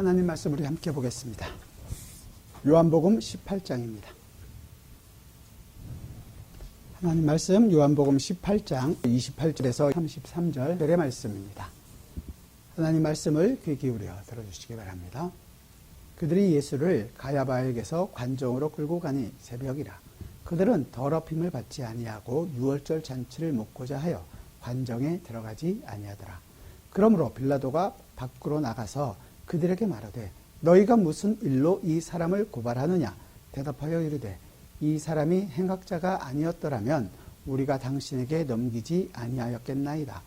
하나님 말씀 우리 함께 보겠습니다. 요한복음 18장입니다. 하나님 말씀 요한복음 18장 28절에서 33절의 말씀입니다. 하나님 말씀을 귀 기울여 들어주시기 바랍니다. 그들이 예수를 가야바에게서 관정으로 끌고 가니 새벽이라. 그들은 더럽힘을 받지 아니하고 유월절 잔치를 묵고자 하여 관정에 들어가지 아니하더라. 그러므로 빌라도가 밖으로 나가서 그들에게 말하되 너희가 무슨 일로 이 사람을 고발하느냐. 대답하여 이르되 이 사람이 행악자가 아니었더라면 우리가 당신에게 넘기지 아니하였겠나이다.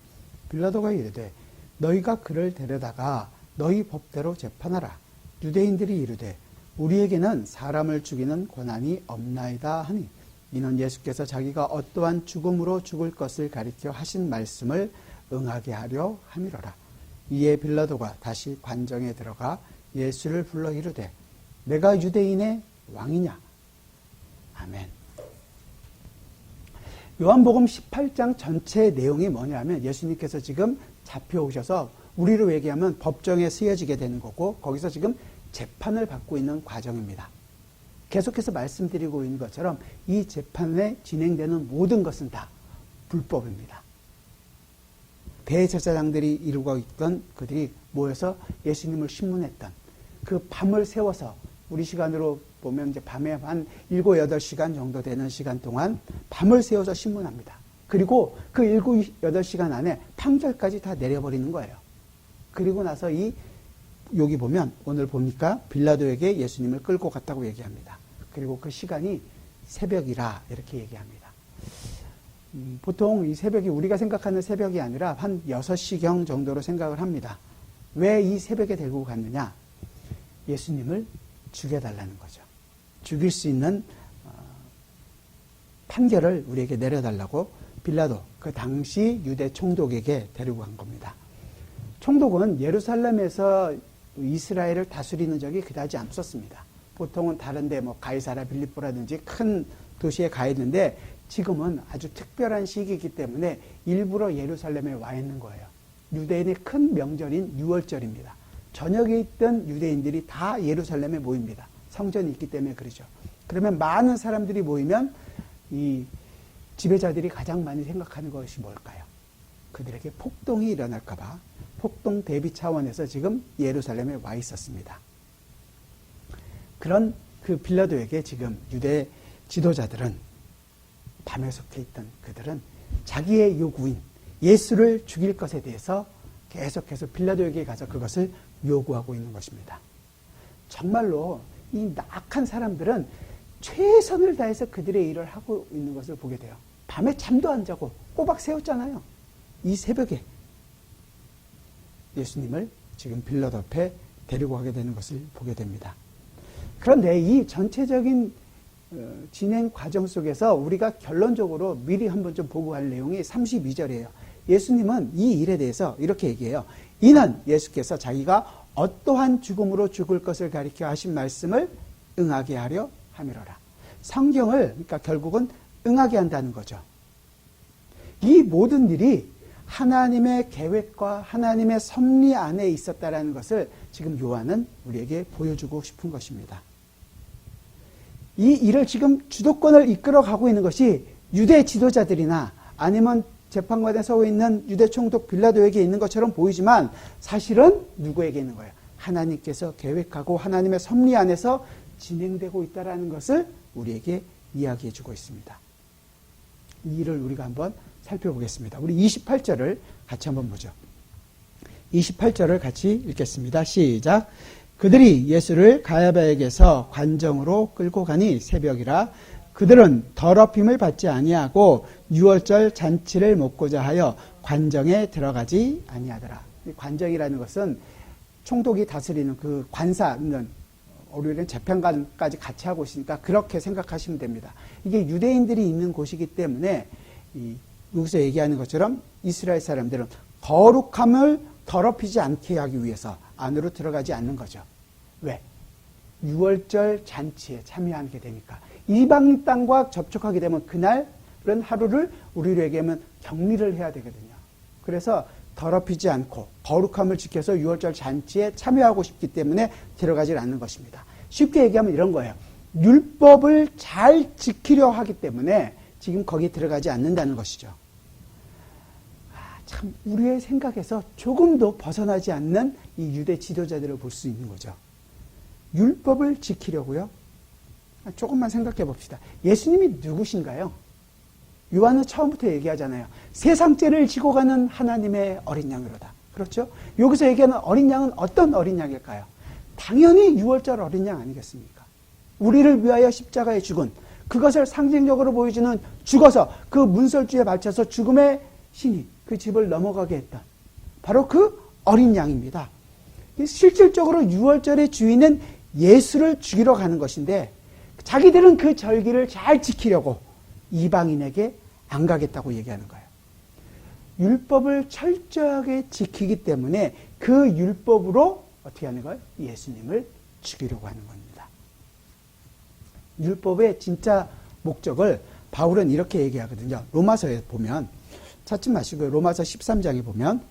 빌라도가 이르되 너희가 그를 데려다가 너희 법대로 재판하라. 유대인들이 이르되 우리에게는 사람을 죽이는 권한이 없나이다 하니 이는 예수께서 자기가 어떠한 죽음으로 죽을 것을 가리켜 하신 말씀을 응하게 하려 함이로라. 이에 빌라도가 다시 관정에 들어가 예수를 불러 이르되 내가 유대인의 왕이냐. 아멘. 요한복음 18장 전체 내용이 뭐냐면 예수님께서 지금 잡혀오셔서 우리로 얘기하면 법정에 쓰여지게 되는 거고 거기서 지금 재판을 받고 있는 과정입니다. 계속해서 말씀드리고 있는 것처럼 이 재판에 진행되는 모든 것은 다 불법입니다. 대제사장들이 이루고 있던 그들이 모여서 예수님을 신문했던 그 밤을 세워서 우리 시간으로 보면 이제 밤에 한 7, 8시간 정도 되는 시간 동안 밤을 세워서 신문합니다. 그리고 그 7, 8시간 안에 판결까지 다 내려버리는 거예요. 그리고 나서 여기 보면 오늘 보니까 빌라도에게 예수님을 끌고 갔다고 얘기합니다. 그리고 그 시간이 새벽이라 이렇게 얘기합니다. 보통 이 새벽이 우리가 생각하는 새벽이 아니라 한 6시경 정도로 생각을 합니다. 왜 이 새벽에 데리고 갔느냐? 예수님을 죽여달라는 거죠. 죽일 수 있는 판결을 우리에게 내려달라고 빌라도, 그 당시 유대 총독에게 데리고 간 겁니다. 총독은 예루살렘에서 이스라엘을 다스리는 적이 그다지 없었습니다. 보통은 다른데 가이사라 빌립보라든지 큰 도시에 가 있는데 지금은 아주 특별한 시기이기 때문에 일부러 예루살렘에 와 있는 거예요. 유대인의 큰 명절인 유월절입니다. 전역에 있던 유대인들이 다 예루살렘에 모입니다. 성전이 있기 때문에 그러죠. 그러면 많은 사람들이 모이면 이 지배자들이 가장 많이 생각하는 것이 뭘까요? 그들에게 폭동이 일어날까 봐 폭동 대비 차원에서 지금 예루살렘에 와 있었습니다. 그런 그 빌라도에게 지금 유대 지도자들은 밤에 속해 있던 그들은 자기의 요구인 예수를 죽일 것에 대해서 계속해서 빌라도에게 가서 그것을 요구하고 있는 것입니다. 정말로 이 나악한 사람들은 최선을 다해서 그들의 일을 하고 있는 것을 보게 돼요. 밤에 잠도 안 자고 꼬박 세웠잖아요. 이 새벽에 예수님을 지금 빌라도 앞에 데리고 가게 되는 것을 보게 됩니다. 그런데 이 전체적인 진행 과정 속에서 우리가 결론적으로 미리 한번 좀 보고 갈 내용이 32절이에요. 예수님은 이 일에 대해서 이렇게 얘기해요. 이는 예수께서 자기가 어떠한 죽음으로 죽을 것을 가리켜 하신 말씀을 응하게 하려 함이로라. 성경을 그러니까 결국은 응하게 한다는 거죠. 이 모든 일이 하나님의 계획과 하나님의 섭리 안에 있었다라는 것을 지금 요한은 우리에게 보여주고 싶은 것입니다. 이 일을 지금 주도권을 이끌어가고 있는 것이 유대 지도자들이나 아니면 재판관에 서고 있는 유대 총독 빌라도에게 있는 것처럼 보이지만 사실은 누구에게 있는 거예요? 하나님께서 계획하고 하나님의 섭리 안에서 진행되고 있다는 것을 우리에게 이야기해 주고 있습니다. 이 일을 우리가 한번 살펴보겠습니다. 우리 28절을 같이 한번 보죠. 28절을 같이 읽겠습니다. 시작. 그들이 예수를 가야바에게서 관정으로 끌고 가니 새벽이라. 그들은 더럽힘을 받지 아니하고 유월절 잔치를 먹고자 하여 관정에 들어가지 아니하더라. 관정이라는 것은 총독이 다스리는 그 관사는 우리는 재판관까지 같이 하고 있으니까 그렇게 생각하시면 됩니다. 이게 유대인들이 있는 곳이기 때문에 여기서 얘기하는 것처럼 이스라엘 사람들은 거룩함을 더럽히지 않게 하기 위해서 안으로 들어가지 않는 거죠. 왜? 유월절 잔치에 참여하게 되니까. 이방 땅과 접촉하게 되면 그날은 하루를 우리로 얘기하면 격리를 해야 되거든요. 그래서 더럽히지 않고 거룩함을 지켜서 유월절 잔치에 참여하고 싶기 때문에 들어가질 않는 것입니다. 쉽게 얘기하면 이런 거예요. 율법을 잘 지키려 하기 때문에 지금 거기에 들어가지 않는다는 것이죠. 참 우리의 생각에서 조금도 벗어나지 않는 이 유대 지도자들을 볼 수 있는 거죠. 율법을 지키려고요? 조금만 생각해 봅시다. 예수님이 누구신가요? 요한은 처음부터 얘기하잖아요. 세상 죄를 지고 가는 하나님의 어린 양으로다. 그렇죠? 여기서 얘기하는 어린 양은 어떤 어린 양일까요? 당연히 유월절 어린 양 아니겠습니까? 우리를 위하여 십자가에 죽은, 그것을 상징적으로 보여주는, 죽어서 그 문설주에 맞춰서 죽음의 신이 그 집을 넘어가게 했던 바로 그 어린 양입니다. 실질적으로 유월절의 주인은 예수를 죽이러 가는 것인데 자기들은 그 절기를 잘 지키려고 이방인에게 안 가겠다고 얘기하는 거예요. 율법을 철저하게 지키기 때문에 그 율법으로 어떻게 하는 거예요? 예수님을 죽이려고 하는 겁니다. 율법의 진짜 목적을 바울은 이렇게 얘기하거든요. 로마서에 보면, 찾지 마시고요. 로마서 13장에 보면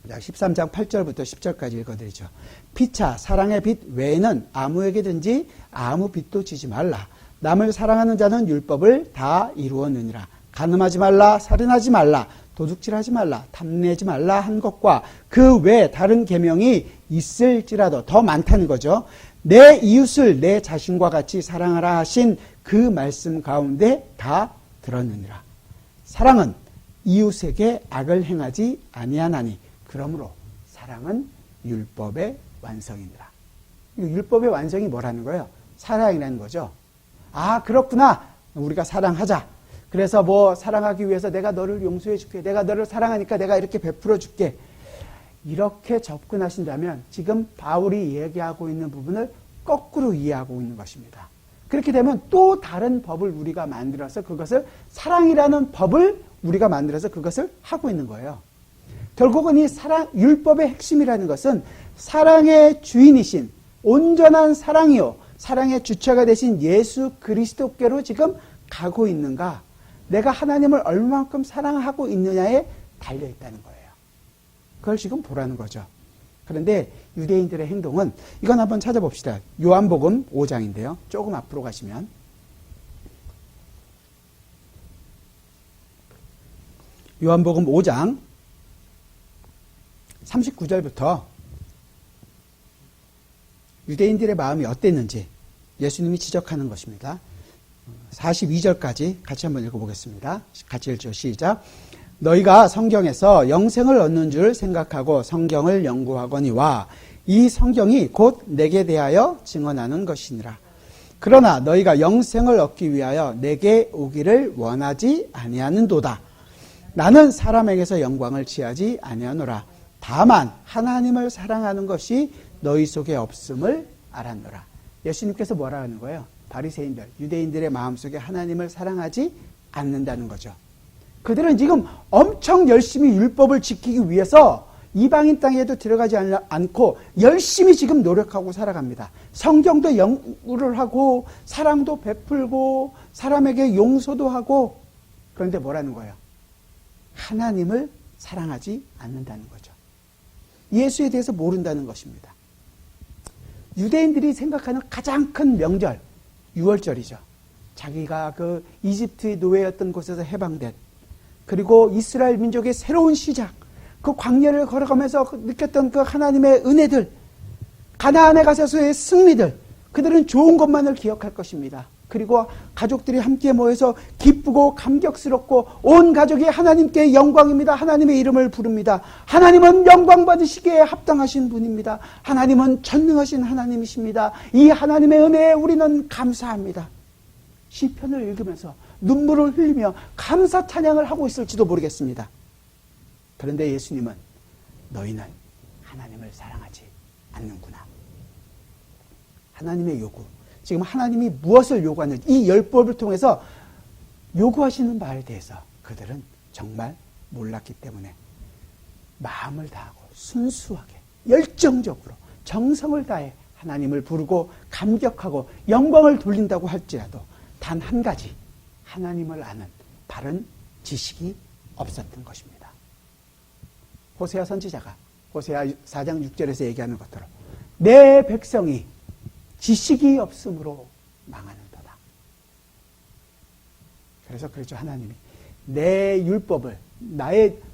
13장 8절부터 10절까지 읽어드리죠. 피차 사랑의 빛 외에는 아무에게든지 아무 빚도 지지 말라. 남을 사랑하는 자는 율법을 다 이루었느니라. 간음하지 말라, 살인하지 말라, 도둑질하지 말라, 탐내지 말라 한 것과 그 외 다른 계명이 있을지라도 더 많다는 거죠. 내 이웃을 내 자신과 같이 사랑하라 하신 그 말씀 가운데 다 들었느니라. 사랑은 이웃에게 악을 행하지 아니하나니 그러므로 사랑은 율법의 완성이니라. 율법의 완성이 뭐라는 거예요? 사랑이라는 거죠. 아, 그렇구나. 우리가 사랑하자. 그래서 뭐 사랑하기 위해서 내가 너를 용서해 줄게. 내가 너를 사랑하니까 내가 이렇게 베풀어 줄게. 이렇게 접근하신다면 지금 바울이 얘기하고 있는 부분을 거꾸로 이해하고 있는 것입니다. 그렇게 되면 또 다른 법을 우리가 만들어서 그것을 사랑이라는 법을 우리가 만들어서 그것을 하고 있는 거예요. 결국은 이 율법의 핵심이라는 것은 사랑의 주인이신 온전한 사랑이요, 사랑의 주체가 되신 예수 그리스도께로 지금 가고 있는가, 내가 하나님을 얼마만큼 사랑하고 있느냐에 달려있다는 거예요. 그걸 지금 보라는 거죠. 그런데 유대인들의 행동은, 이건 한번 찾아봅시다. 요한복음 5장인데요. 조금 앞으로 가시면 요한복음 5장 39절부터 유대인들의 마음이 어땠는지 예수님이 지적하는 것입니다. 42절까지 같이 한번 읽어보겠습니다. 같이 읽죠. 시작. 너희가 성경에서 영생을 얻는 줄 생각하고 성경을 연구하거니와 이 성경이 곧 내게 대하여 증언하는 것이니라. 그러나 너희가 영생을 얻기 위하여 내게 오기를 원하지 아니하는도다. 나는 사람에게서 영광을 취하지 아니하노라. 다만 하나님을 사랑하는 것이 너희 속에 없음을 알았노라. 예수님께서 뭐라 하는 거예요? 바리새인들, 유대인들의 마음속에 하나님을 사랑하지 않는다는 거죠. 그들은 지금 엄청 열심히 율법을 지키기 위해서 이방인 땅에도 들어가지 않고 열심히 지금 노력하고 살아갑니다. 성경도 연구를 하고 사랑도 베풀고 사람에게 용서도 하고, 그런데 뭐라는 거예요? 하나님을 사랑하지 않는다는 거죠. 예수에 대해서 모른다는 것입니다. 유대인들이 생각하는 가장 큰 명절, 유월절이죠. 자기가 그 이집트의 노예였던 곳에서 해방된, 그리고 이스라엘 민족의 새로운 시작, 그 광야를 걸어가면서 느꼈던 그 하나님의 은혜들, 가나안에 가서의 승리들, 그들은 좋은 것만을 기억할 것입니다. 그리고 가족들이 함께 모여서 기쁘고 감격스럽고 온 가족이 하나님께 영광입니다. 하나님의 이름을 부릅니다. 하나님은 영광 받으시기에 합당하신 분입니다. 하나님은 전능하신 하나님이십니다. 이 하나님의 은혜에 우리는 감사합니다. 시편을 읽으면서 눈물을 흘리며 감사 찬양을 하고 있을지도 모르겠습니다. 그런데 예수님은 너희는 하나님을 사랑하지 않는구나. 하나님의 요구, 지금 하나님이 무엇을 요구하는지, 이 율법을 통해서 요구하시는 바에 대해서 그들은 정말 몰랐기 때문에 마음을 다하고 순수하게 열정적으로 정성을 다해 하나님을 부르고 감격하고 영광을 돌린다고 할지라도 단 한 가지, 하나님을 아는 바른 지식이 없었던 것입니다. 호세아 선지자가 호세아 4장 6절에서 얘기하는 것대로 내 백성이 지식이 없으므로 망하는도다. 그래서 그렇죠. 하나님이 내 율법을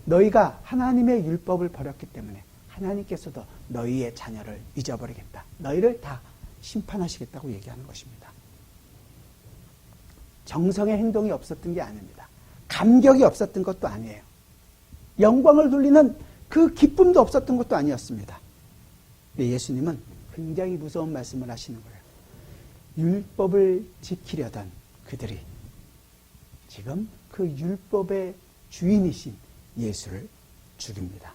너희가 하나님의 율법을 버렸기 때문에 하나님께서도 너희의 자녀를 잊어버리겠다. 너희를 다 심판하시겠다고 얘기하는 것입니다. 정성의 행동이 없었던 게 아닙니다. 감격이 없었던 것도 아니에요. 영광을 돌리는 그 기쁨도 없었던 것도 아니었습니다. 근데 예수님은 굉장히 무서운 말씀을 하시는 거예요. 율법을 지키려던 그들이 지금 그 율법의 주인이신 예수를 죽입니다.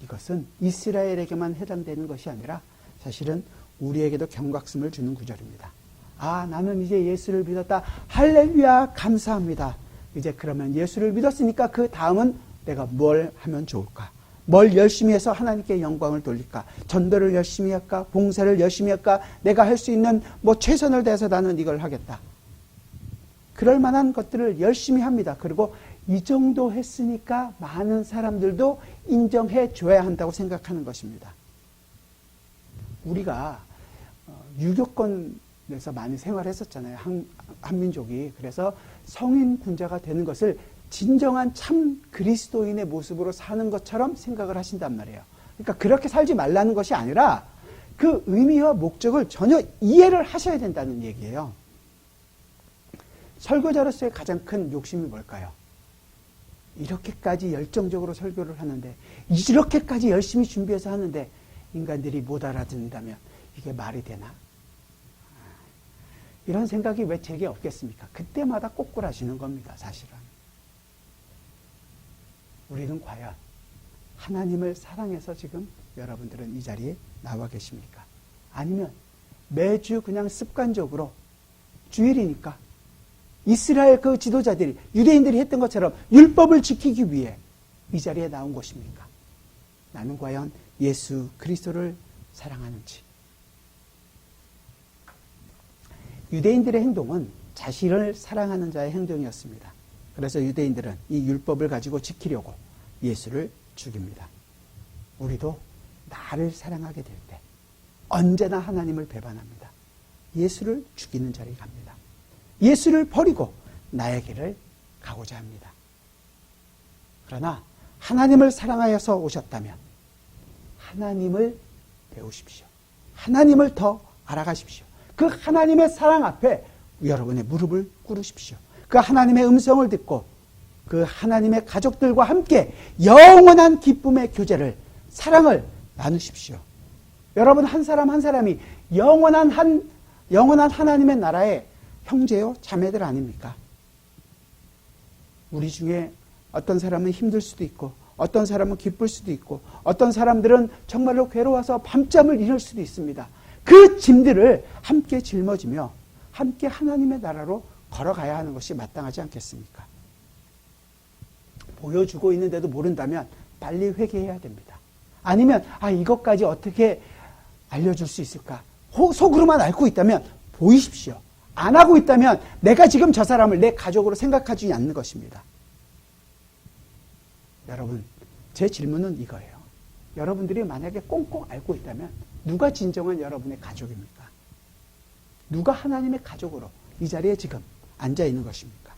이것은 이스라엘에게만 해당되는 것이 아니라 사실은 우리에게도 경각심을 주는 구절입니다. 아, 나는 이제 예수를 믿었다. 할렐루야, 감사합니다. 이제 그러면 예수를 믿었으니까 그 다음은 내가 뭘 하면 좋을까? 뭘 열심히 해서 하나님께 영광을 돌릴까? 전도를 열심히 할까? 봉사를 열심히 할까? 내가 할 수 있는 최선을 다해서 나는 이걸 하겠다. 그럴 만한 것들을 열심히 합니다. 그리고 이 정도 했으니까 많은 사람들도 인정해 줘야 한다고 생각하는 것입니다. 우리가 유교권에서 많이 생활했었잖아요. 한민족이. 그래서 성인 군자가 되는 것을 진정한 참 그리스도인의 모습으로 사는 것처럼 생각을 하신단 말이에요. 그러니까 그렇게 살지 말라는 것이 아니라 그 의미와 목적을 전혀 이해를 하셔야 된다는 얘기예요. 설교자로서의 가장 큰 욕심이 뭘까요? 이렇게까지 열정적으로 설교를 하는데, 이렇게까지 열심히 준비해서 하는데 인간들이 못 알아듣는다면 이게 말이 되나? 이런 생각이 왜 제게 없겠습니까? 그때마다 꼬꾸라지는 겁니다, 사실은. 우리는 과연 하나님을 사랑해서 지금 여러분들은 이 자리에 나와 계십니까? 아니면 매주 그냥 습관적으로 주일이니까 이스라엘 그 지도자들이, 유대인들이 했던 것처럼 율법을 지키기 위해 이 자리에 나온 것입니까? 나는 과연 예수 그리스도를 사랑하는지. 유대인들의 행동은 자신을 사랑하는 자의 행동이었습니다. 그래서 유대인들은 이 율법을 가지고 지키려고 예수를 죽입니다. 우리도 나를 사랑하게 될 때 언제나 하나님을 배반합니다. 예수를 죽이는 자리에 갑니다. 예수를 버리고 나의 길을 가고자 합니다. 그러나 하나님을 사랑하여서 오셨다면 하나님을 배우십시오. 하나님을 더 알아가십시오. 그 하나님의 사랑 앞에 여러분의 무릎을 꿇으십시오. 그 하나님의 음성을 듣고 그 하나님의 가족들과 함께 영원한 기쁨의 교제를, 사랑을 나누십시오. 여러분 한 사람 한 사람이 영원한 하나님의 나라의 형제요 자매들 아닙니까? 우리 중에 어떤 사람은 힘들 수도 있고 어떤 사람은 기쁠 수도 있고 어떤 사람들은 정말로 괴로워서 밤잠을 이룰 수도 있습니다. 그 짐들을 함께 짊어지며 함께 하나님의 나라로 걸어가야 하는 것이 마땅하지 않겠습니까? 보여주고 있는데도 모른다면 빨리 회개해야 됩니다. 아니면 이것까지 어떻게 알려줄 수 있을까? 속으로만 앓고 있다면 보이십시오. 안 하고 있다면 내가 지금 저 사람을 내 가족으로 생각하지 않는 것입니다. 여러분, 제 질문은 이거예요. 여러분들이 만약에 꽁꽁 앓고 있다면 누가 진정한 여러분의 가족입니까? 누가 하나님의 가족으로 이 자리에 지금 앉아 있는 것입니까?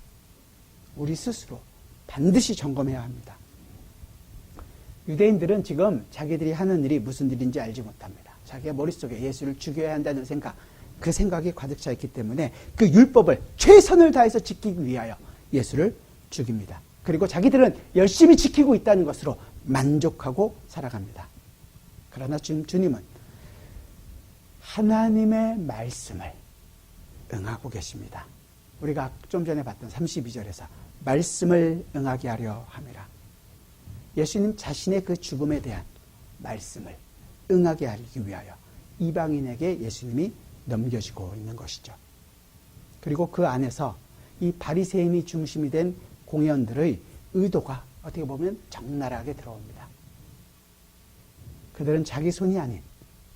우리 스스로 반드시 점검해야 합니다. 유대인들은 지금 자기들이 하는 일이 무슨 일인지 알지 못합니다. 자기의 머릿속에 예수를 죽여야 한다는 생각, 그 생각이 가득 차 있기 때문에 그 율법을 최선을 다해서 지키기 위하여 예수를 죽입니다. 그리고 자기들은 열심히 지키고 있다는 것으로 만족하고 살아갑니다. 그러나 지금 주님은 하나님의 말씀을 응하고 계십니다. 우리가 좀 전에 봤던 32절에서 말씀을 응하게 하려 함이라. 예수님 자신의 그 죽음에 대한 말씀을 응하게 하기 위하여 이방인에게 예수님이 넘겨지고 있는 것이죠. 그리고 그 안에서 이 바리새인이 중심이 된 공회원들의 의도가 어떻게 보면 적나라하게 들어옵니다. 그들은 자기 손이 아닌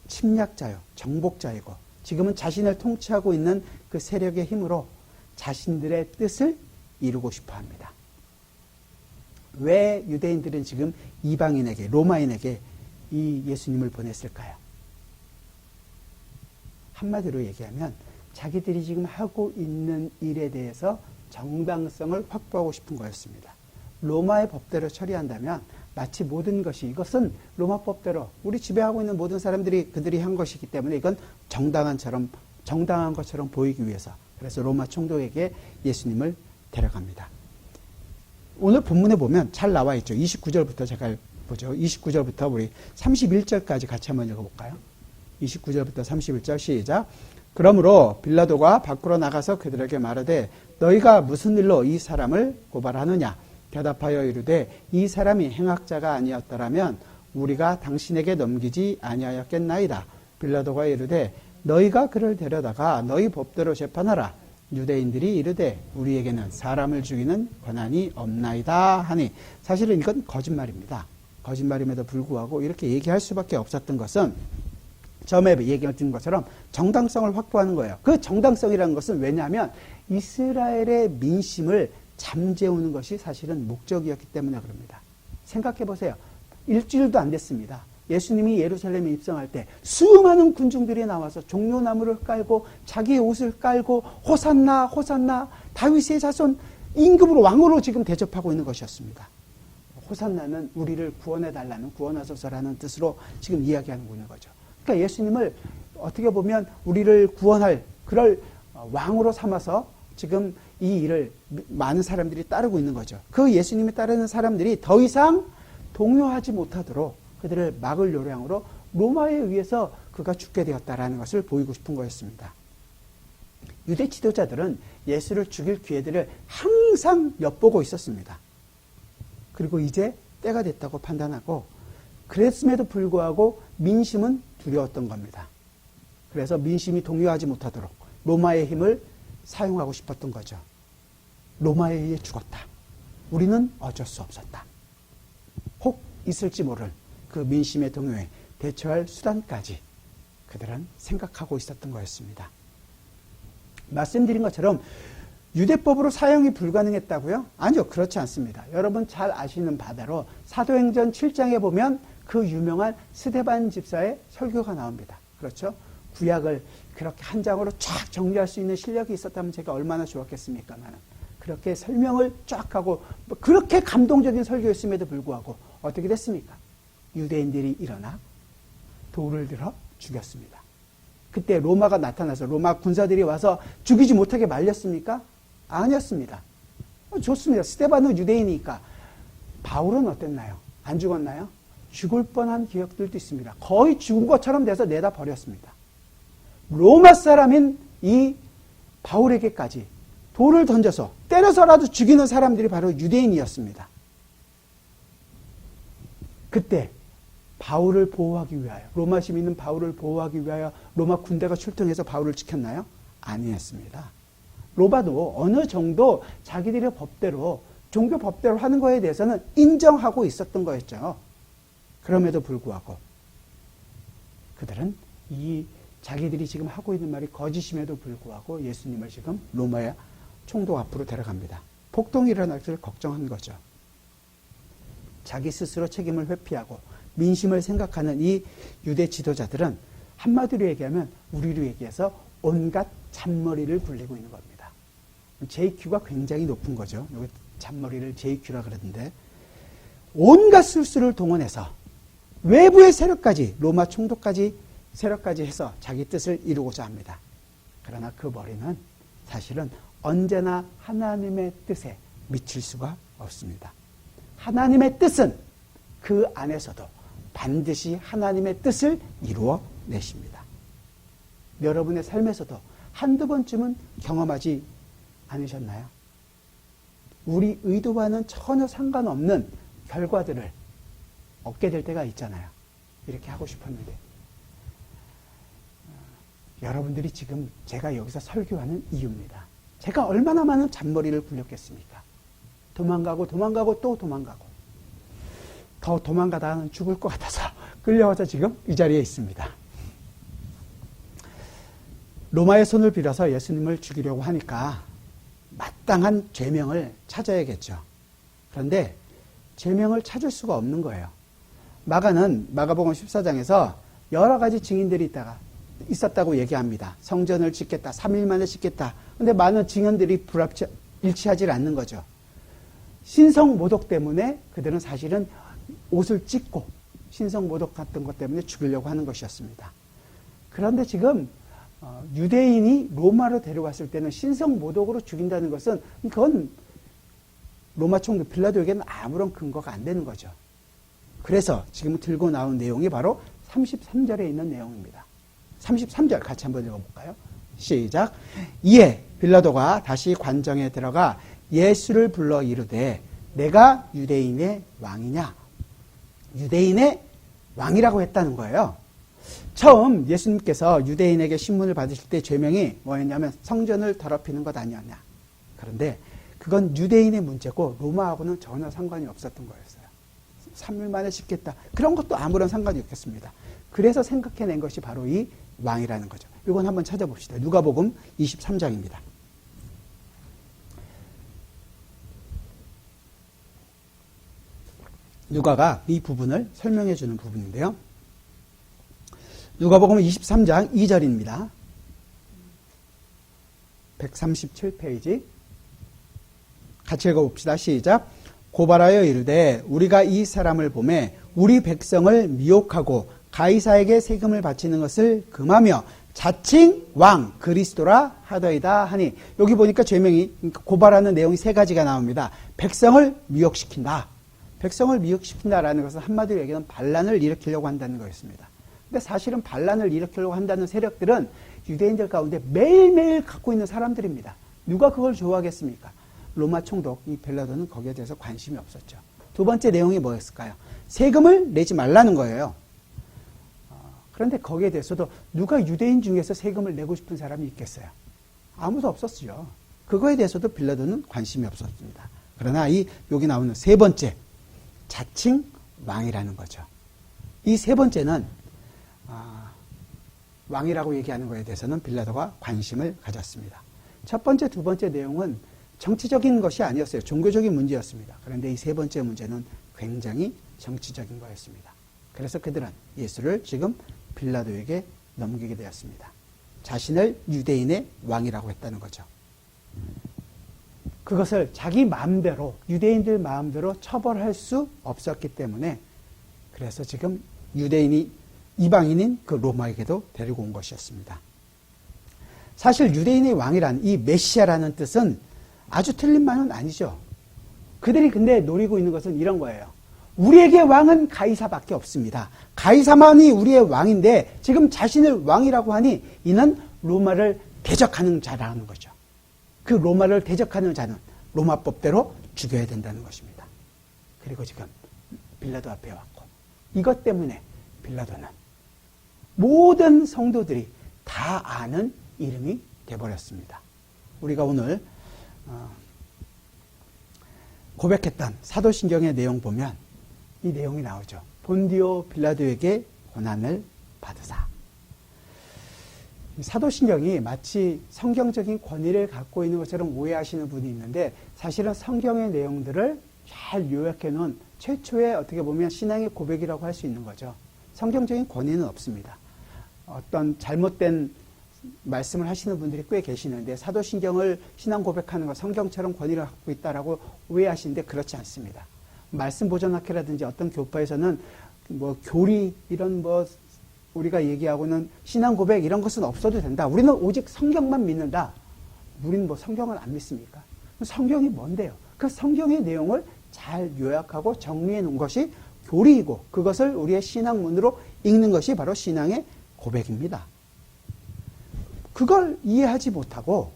침략자요, 정복자이고 지금은 자신을 통치하고 있는 그 세력의 힘으로 자신들의 뜻을 이루고 싶어 합니다. 왜 유대인들은 지금 이방인에게, 로마인에게 이 예수님을 보냈을까요? 한마디로 얘기하면 자기들이 지금 하고 있는 일에 대해서 정당성을 확보하고 싶은 거였습니다. 로마의 법대로 처리한다면 마치 모든 것이, 이것은 로마 법대로 우리 지배하고 있는 모든 사람들이 그들이 한 것이기 때문에 이건 정당한 것처럼 보이기 위해서, 그래서 로마 총독에게 예수님을 데려갑니다. 오늘 본문에 보면 잘 나와 있죠. 29절부터 제가 보죠. 29절부터 우리 31절까지 같이 한번 읽어볼까요? 29절부터 31절 시작. 그러므로 빌라도가 밖으로 나가서 그들에게 말하되 너희가 무슨 일로 이 사람을 고발하느냐? 대답하여 이르되 이 사람이 행악자가 아니었더라면 우리가 당신에게 넘기지 아니하였겠나이다. 빌라도가 이르되 너희가 그를 데려다가 너희 법대로 재판하라. 유대인들이 이르되 우리에게는 사람을 죽이는 권한이 없나이다 하니, 사실은 이건 거짓말입니다. 거짓말임에도 불구하고 이렇게 얘기할 수밖에 없었던 것은 처음에 얘기했던 것처럼 정당성을 확보하는 거예요. 그 정당성이라는 것은 왜냐하면 이스라엘의 민심을 잠재우는 것이 사실은 목적이었기 때문에 그럽니다. 생각해 보세요. 일주일도 안 됐습니다. 예수님이 예루살렘에 입성할 때 수많은 군중들이 나와서 종려나무를 깔고 자기의 옷을 깔고 호산나 호산나 다윗의 자손 임금으로 왕으로 지금 대접하고 있는 것이었습니다. 호산나는 우리를 구원해달라는, 구원하소서라는 뜻으로 지금 이야기하고 있는 거죠. 그러니까 예수님을 어떻게 보면 우리를 구원할 그럴 왕으로 삼아서 지금 이 일을 많은 사람들이 따르고 있는 거죠. 그 예수님이 따르는 사람들이 더 이상 동요하지 못하도록 그들을 막을 요량으로 로마에 의해서 그가 죽게 되었다라는 것을 보이고 싶은 거였습니다. 유대 지도자들은 예수를 죽일 기회들을 항상 엿보고 있었습니다. 그리고 이제 때가 됐다고 판단하고, 그랬음에도 불구하고 민심은 두려웠던 겁니다. 그래서 민심이 동요하지 못하도록 로마의 힘을 사용하고 싶었던 거죠. 로마에 의해 죽었다. 우리는 어쩔 수 없었다. 혹 있을지 모를 그 민심의 동요에 대처할 수단까지 그들은 생각하고 있었던 거였습니다. 말씀드린 것처럼 유대법으로 사용이 불가능했다고요? 아니요, 그렇지 않습니다. 여러분 잘 아시는 바대로 사도행전 7장에 보면 그 유명한 스데반 집사의 설교가 나옵니다. 그렇죠? 구약을 그렇게 한 장으로 쫙 정리할 수 있는 실력이 있었다면 제가 얼마나 좋았겠습니까만, 그렇게 설명을 쫙 하고 그렇게 감동적인 설교였음에도 불구하고 어떻게 됐습니까? 유대인들이 일어나 돌을 들어 죽였습니다. 그때 로마가 나타나서 로마 군사들이 와서 죽이지 못하게 말렸습니까? 아니었습니다. 좋습니다. 스데반은 유대인이니까. 바울은 어땠나요? 안 죽었나요? 죽을 뻔한 기억들도 있습니다. 거의 죽은 것처럼 돼서 내다 버렸습니다. 로마 사람인 이 바울에게까지 돌을 던져서 때려서라도 죽이는 사람들이 바로 유대인이었습니다. 그때 바울을 보호하기 위하여, 로마 시민은 바울을 보호하기 위하여 로마 군대가 출동해서 바울을 지켰나요? 아니었습니다. 로마도 어느 정도 자기들의 법대로, 종교 법대로 하는 거에 대해서는 인정하고 있었던 거였죠. 그럼에도 불구하고 그들은 이 자기들이 지금 하고 있는 말이 거짓임에도 불구하고 예수님을 지금 로마의 총독 앞으로 데려갑니다. 폭동이 일어날 것을 걱정한 거죠. 자기 스스로 책임을 회피하고 민심을 생각하는 이 유대 지도자들은 한마디로 얘기하면, 우리로 얘기해서 온갖 잔머리를 굴리고 있는 겁니다. JQ가 굉장히 높은 거죠. 여기 잔머리를 JQ라 그러는데, 온갖 술수를 동원해서 외부의 세력까지, 로마 총독까지 세력까지 해서 자기 뜻을 이루고자 합니다. 그러나 그 머리는 사실은 언제나 하나님의 뜻에 미칠 수가 없습니다. 하나님의 뜻은 그 안에서도 반드시 하나님의 뜻을 이루어 내십니다. 여러분의 삶에서도 한두 번쯤은 경험하지 않으셨나요? 우리 의도와는 전혀 상관없는 결과들을 얻게 될 때가 있잖아요. 이렇게 하고 싶었는데. 여러분들이 지금 제가 여기서 설교하는 이유입니다. 제가 얼마나 많은 잔머리를 굴렸겠습니까? 도망가고 또 도망가고, 더 도망가다가는 죽을 것 같아서 끌려와서 지금 이 자리에 있습니다. 로마의 손을 빌어서 예수님을 죽이려고 하니까 마땅한 죄명을 찾아야겠죠. 그런데 죄명을 찾을 수가 없는 거예요. 마가는 마가복음 14장에서 여러 가지 증인들이 있었다고 얘기합니다. 성전을 짓겠다. 3일 만에 짓겠다. 근데 많은 증언들이 일치하지 않는 거죠. 신성모독 때문에 그들은 사실은 옷을 찢고 신성모독 같은 것 때문에 죽이려고 하는 것이었습니다. 그런데 지금 유대인이 로마로 데려왔을 때는 신성모독으로 죽인다는 것은 그건 로마 총독 빌라도에게는 아무런 근거가 안 되는 거죠. 그래서 지금 들고 나온 내용이 바로 33절에 있는 내용입니다. 33절 같이 한번 읽어볼까요? 시작. 이에 빌라도가 다시 관정에 들어가 예수를 불러 이르되 내가 유대인의 왕이냐? 유대인의 왕이라고 했다는 거예요. 처음 예수님께서 유대인에게 신문을 받으실 때 죄명이 뭐였냐면 성전을 더럽히는 것 아니었냐. 그런데 그건 유대인의 문제고 로마하고는 전혀 상관이 없었던 거였어요. 3일 만에 짓겠다. 그런 것도 아무런 상관이 없겠습니다. 그래서 생각해낸 것이 바로 이 왕이라는 거죠. 이건 한번 찾아봅시다. 누가복음 23장입니다. 누가가 이 부분을 설명해 주는 부분인데요. 누가복음 23장 2절입니다. 137페이지. 같이 읽어봅시다. 시작. 고발하여 이르되 우리가 이 사람을 보매 우리 백성을 미혹하고 가이사에게 세금을 바치는 것을 금하며 자칭 왕 그리스도라 하더이다 하니, 여기 보니까 죄명이 고발하는 내용이 세 가지가 나옵니다. 백성을 미혹시킨다. 백성을 미혹시킨다라는 것은 한마디로 얘기하면 반란을 일으키려고 한다는 거였습니다. 근데 사실은 반란을 일으키려고 한다는 세력들은 유대인들 가운데 매일매일 갖고 있는 사람들입니다. 누가 그걸 좋아하겠습니까? 로마 총독 이 빌라도는 거기에 대해서 관심이 없었죠. 두 번째 내용이 뭐였을까요? 세금을 내지 말라는 거예요. 그런데 거기에 대해서도 누가 유대인 중에서 세금을 내고 싶은 사람이 있겠어요? 아무도 없었죠. 그거에 대해서도 빌라도는 관심이 없었습니다. 그러나 여기 나오는 세 번째, 자칭 왕이라는 거죠. 이 세 번째는 왕이라고 얘기하는 것에 대해서는 빌라도가 관심을 가졌습니다. 첫 번째, 두 번째 내용은 정치적인 것이 아니었어요. 종교적인 문제였습니다. 그런데 이 세 번째 문제는 굉장히 정치적인 거였습니다. 그래서 그들은 예수를 지금 빌라도에게 넘기게 되었습니다. 자신을 유대인의 왕이라고 했다는 거죠. 그것을 자기 마음대로, 유대인들 마음대로 처벌할 수 없었기 때문에 그래서 지금 이방인인 그 로마에게도 데리고 온 것이었습니다. 사실 유대인의 왕이란 이 메시아라는 뜻은 아주 틀린 말은 아니죠. 그들이 근데 노리고 있는 것은 이런 거예요. 우리에게 왕은 가이사밖에 없습니다. 가이사만이 우리의 왕인데 지금 자신을 왕이라고 하니 이는 로마를 대적하는 자라는 거죠. 그 로마를 대적하는 자는 로마 법대로 죽여야 된다는 것입니다. 그리고 지금 빌라도 앞에 왔고, 이것 때문에 빌라도는 모든 성도들이 다 아는 이름이 되어버렸습니다. 우리가 오늘 고백했던 사도신경의 내용 보면 이 내용이 나오죠. 본디오 빌라도에게 고난을 받으사. 사도신경이 마치 성경적인 권위를 갖고 있는 것처럼 오해하시는 분이 있는데, 사실은 성경의 내용들을 잘 요약해 놓은 최초의 어떻게 보면 신앙의 고백이라고 할 수 있는 거죠. 성경적인 권위는 없습니다. 어떤 잘못된 말씀을 하시는 분들이 꽤 계시는데 사도신경을 신앙 고백하는 것, 성경처럼 권위를 갖고 있다라고 오해하시는데 그렇지 않습니다. 말씀 보존학회라든지 어떤 교파에서는 교리 이런 우리가 얘기하고는 신앙 고백 이런 것은 없어도 된다. 우리는 오직 성경만 믿는다. 우리는 성경을 안 믿습니까? 성경이 뭔데요? 그 성경의 내용을 잘 요약하고 정리해 놓은 것이 교리이고 그것을 우리의 신앙문으로 읽는 것이 바로 신앙의 고백입니다. 그걸 이해하지 못하고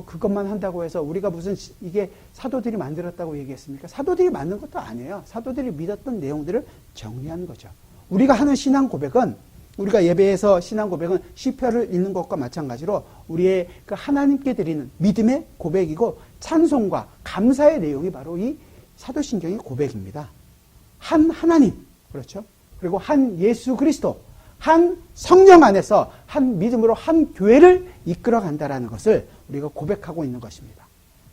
그것만 한다고 해서 우리가 무슨 이게 사도들이 만들었다고 얘기했습니까? 사도들이 만든 것도 아니에요. 사도들이 믿었던 내용들을 정리한 거죠. 우리가 하는 신앙 고백은, 우리가 예배에서 신앙 고백은 시편을 읽는 것과 마찬가지로 우리의 그 하나님께 드리는 믿음의 고백이고 찬송과 감사의 내용이 바로 이 사도신경의 고백입니다. 한 하나님, 그렇죠? 그리고 한 예수 그리스도, 한 성령 안에서 한 믿음으로 한 교회를 이끌어 간다라는 것을 우리가 고백하고 있는 것입니다.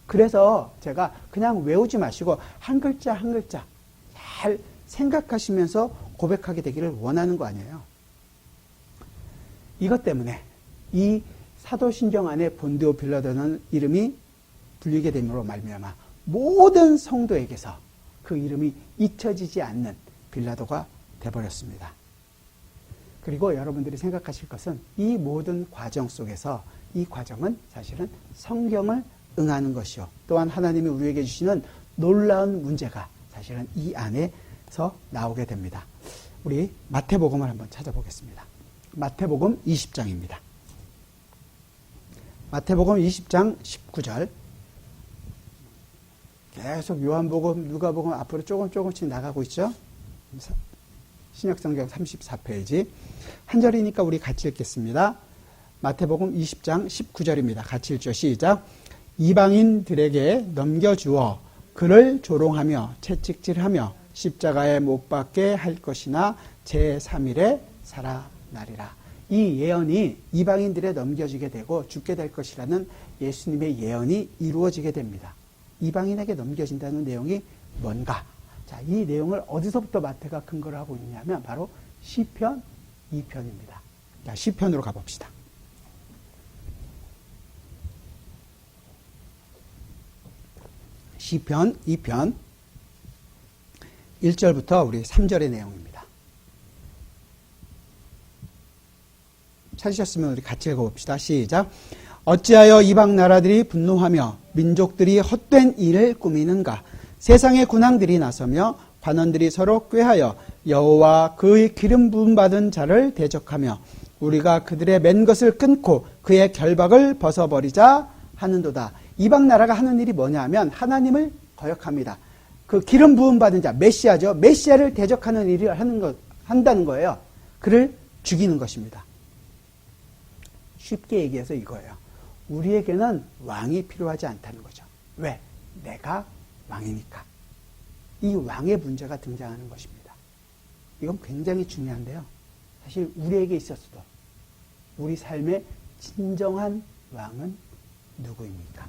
그래서 제가 그냥 외우지 마시고 한 글자 한 글자 잘 생각하시면서 고백하게 되기를 원하는 거 아니에요. 이것 때문에 이 사도신경 안에 본디오 빌라도는 이름이 불리게 됨으로 말미암아 모든 성도에게서 그 이름이 잊혀지지 않는 빌라도가 되어버렸습니다. 그리고 여러분들이 생각하실 것은 이 모든 과정 속에서 이 과정은 사실은 성경을 응하는 것이요. 또한 하나님이 우리에게 주시는 놀라운 문제가 사실은 이 안에서 나오게 됩니다. 우리 마태복음을 한번 찾아보겠습니다. 마태복음 20장입니다. 마태복음 20장 19절. 계속 요한복음, 누가복음 앞으로 조금씩 나가고 있죠. 신약성경 34페이지. 한 절이니까 우리 같이 읽겠습니다. 마태복음 20장 19절입니다. 같이 읽죠. 시작. 이방인들에게 넘겨주어 그를 조롱하며 채찍질하며 십자가에 못 박게 할 것이나 제3일에 살아나리라. 이 예언이 이방인들에 넘겨지게 되고 죽게 될 것이라는 예수님의 예언이 이루어지게 됩니다. 이방인에게 넘겨진다는 내용이 뭔가? 자, 이 내용을 어디서부터 마태가 근거를 하고 있냐면 바로 시편 2편입니다. 자, 시편으로 가봅시다. 시편 2편 1절부터 우리 3절의 내용입니다. 찾으셨으면 우리 같이 읽어봅시다. 시작. 어찌하여 이방 나라들이 분노하며 민족들이 헛된 일을 꾸미는가? 세상의 군왕들이 나서며 관원들이 서로 꾀하여 여호와 그의 기름 부음 받은 자를 대적하며 우리가 그들의 맨 것을 끊고 그의 결박을 벗어버리자 하는도다. 이방 나라가 하는 일이 뭐냐 하면 하나님을 거역합니다. 그 기름 부음 받은 자, 메시아죠. 메시아를 대적하는 일을 한다는 거예요. 그를 죽이는 것입니다. 쉽게 얘기해서 이거예요. 우리에게는 왕이 필요하지 않다는 거죠. 왜? 내가 왕이니까. 이 왕의 문제가 등장하는 것입니다. 이건 굉장히 중요한데요. 사실 우리에게 있어서도 우리 삶의 진정한 왕은 누구입니까?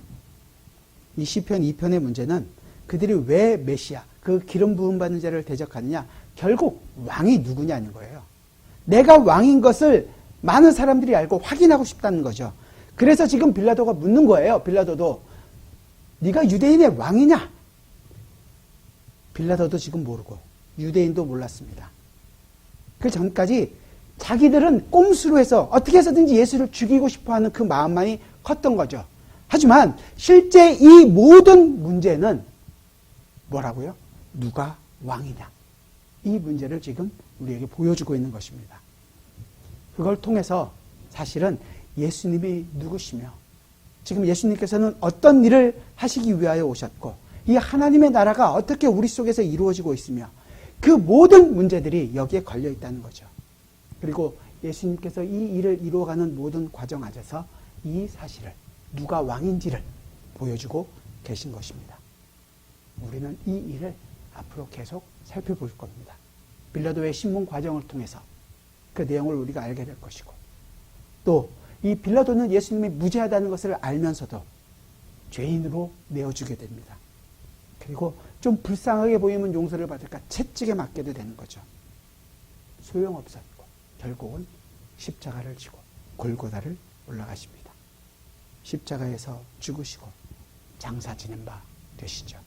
이 시편 2편의 문제는 그들이 왜 메시아, 그 기름 부음 받는 자를 대적하느냐? 결국 왕이 누구냐는 거예요. 내가 왕인 것을 많은 사람들이 알고 확인하고 싶다는 거죠. 그래서 지금 빌라도가 묻는 거예요. 빌라도도 네가 유대인의 왕이냐? 빌라도도 지금 모르고 유대인도 몰랐습니다. 그 전까지 자기들은 꼼수로 해서 어떻게 해서든지 예수를 죽이고 싶어하는 그 마음만이 컸던 거죠. 하지만 실제 이 모든 문제는 뭐라고요? 누가 왕이냐? 이 문제를 지금 우리에게 보여주고 있는 것입니다. 그걸 통해서 사실은 예수님이 누구시며 지금 예수님께서는 어떤 일을 하시기 위하여 오셨고 이 하나님의 나라가 어떻게 우리 속에서 이루어지고 있으며 그 모든 문제들이 여기에 걸려 있다는 거죠. 그리고 예수님께서 이 일을 이루어가는 모든 과정 안에서 이 사실을 누가 왕인지를 보여주고 계신 것입니다. 우리는 이 일을 앞으로 계속 살펴볼 겁니다. 빌라도의 신문 과정을 통해서 그 내용을 우리가 알게 될 것이고 또 이 빌라도는 예수님이 무죄하다는 것을 알면서도 죄인으로 내어주게 됩니다. 그리고 좀 불쌍하게 보이면 용서를 받을까 채찍에 맞게도 되는 거죠. 소용없었고 결국은 십자가를 지고 골고다를 올라가십니다. 십자가에서 죽으시고 장사 지낸 바 되시죠.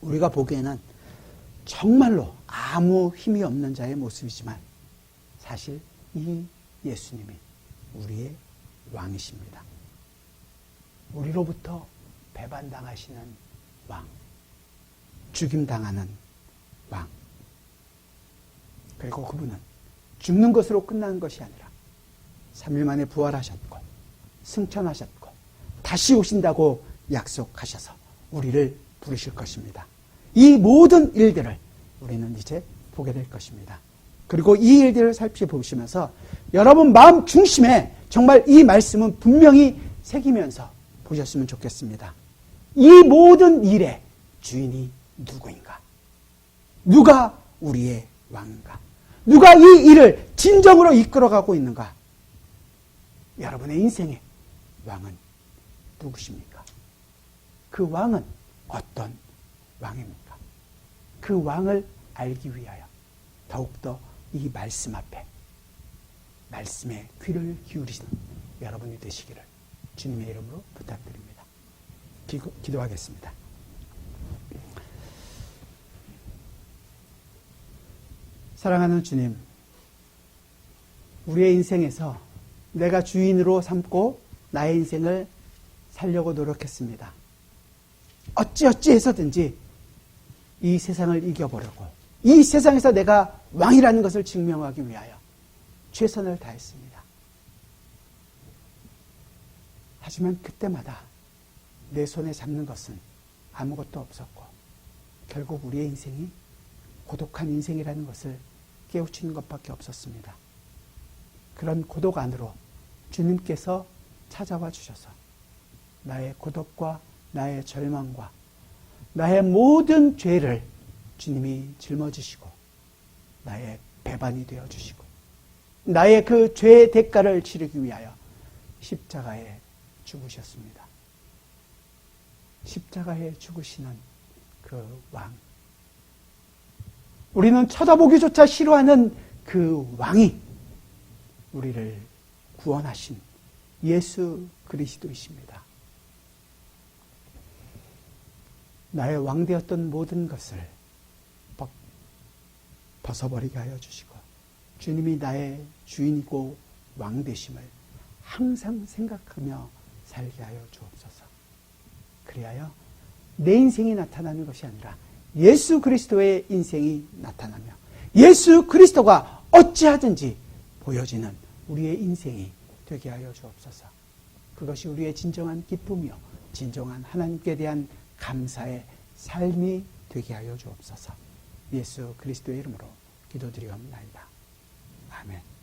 우리가 보기에는 정말로 아무 힘이 없는 자의 모습이지만 사실 이 예수님이 우리의 왕이십니다. 우리로부터 배반당하시는 왕, 죽임당하는 왕. 그리고 그분은 죽는 것으로 끝나는 것이 아니라 3일 만에 부활하셨고 승천하셨고 다시 오신다고 약속하셔서 우리를 부르실 것입니다. 이 모든 일들을 우리는 이제 보게 될 것입니다. 그리고 이 일들을 살펴보시면서 여러분 마음 중심에 정말 이 말씀은 분명히 새기면서 보셨으면 좋겠습니다. 이 모든 일의 주인이 누구인가? 누가 우리의 왕인가? 누가 이 일을 진정으로 이끌어가고 있는가? 여러분의 인생의 왕은 누구십니까? 그 왕은 어떤 왕입니까? 그 왕을 알기 위하여 더욱더 이 말씀 앞에 말씀에 귀를 기울이시는 여러분이 되시기를 주님의 이름으로 부탁드립니다. 기도하겠습니다. 사랑하는 주님, 우리의 인생에서 내가 주인으로 삼고 나의 인생을 살려고 노력했습니다. 어찌어찌 해서든지 이 세상을 이겨보려고, 이 세상에서 내가 왕이라는 것을 증명하기 위하여 최선을 다했습니다. 하지만 그때마다 내 손에 잡는 것은 아무것도 없었고 결국 우리의 인생이 고독한 인생이라는 것을 깨우치는 것밖에 없었습니다. 그런 고독 안으로 주님께서 찾아와 주셔서 나의 고독과 나의 절망과 나의 모든 죄를 주님이 짊어지시고 나의 배반이 되어주시고 나의 그 죄의 대가를 치르기 위하여 십자가에 죽으셨습니다. 십자가에 죽으시는 그 왕, 우리는 쳐다보기조차 싫어하는 그 왕이 우리를 구원하신 예수 그리스도이십니다. 나의 왕되었던 모든 것을 벗어버리게 하여 주시고 주님이 나의 주인이고 왕되심을 항상 생각하며 살게 하여 주옵소서. 그리하여 내 인생이 나타나는 것이 아니라 예수 그리스도의 인생이 나타나며 예수 그리스도가 어찌하든지 보여지는 우리의 인생이 되게 하여 주옵소서. 그것이 우리의 진정한 기쁨이요 진정한 하나님께 대한 감사의 삶이 되게 하여 주옵소서. 예수 그리스도의 이름으로 기도드리옵나이다. 아멘.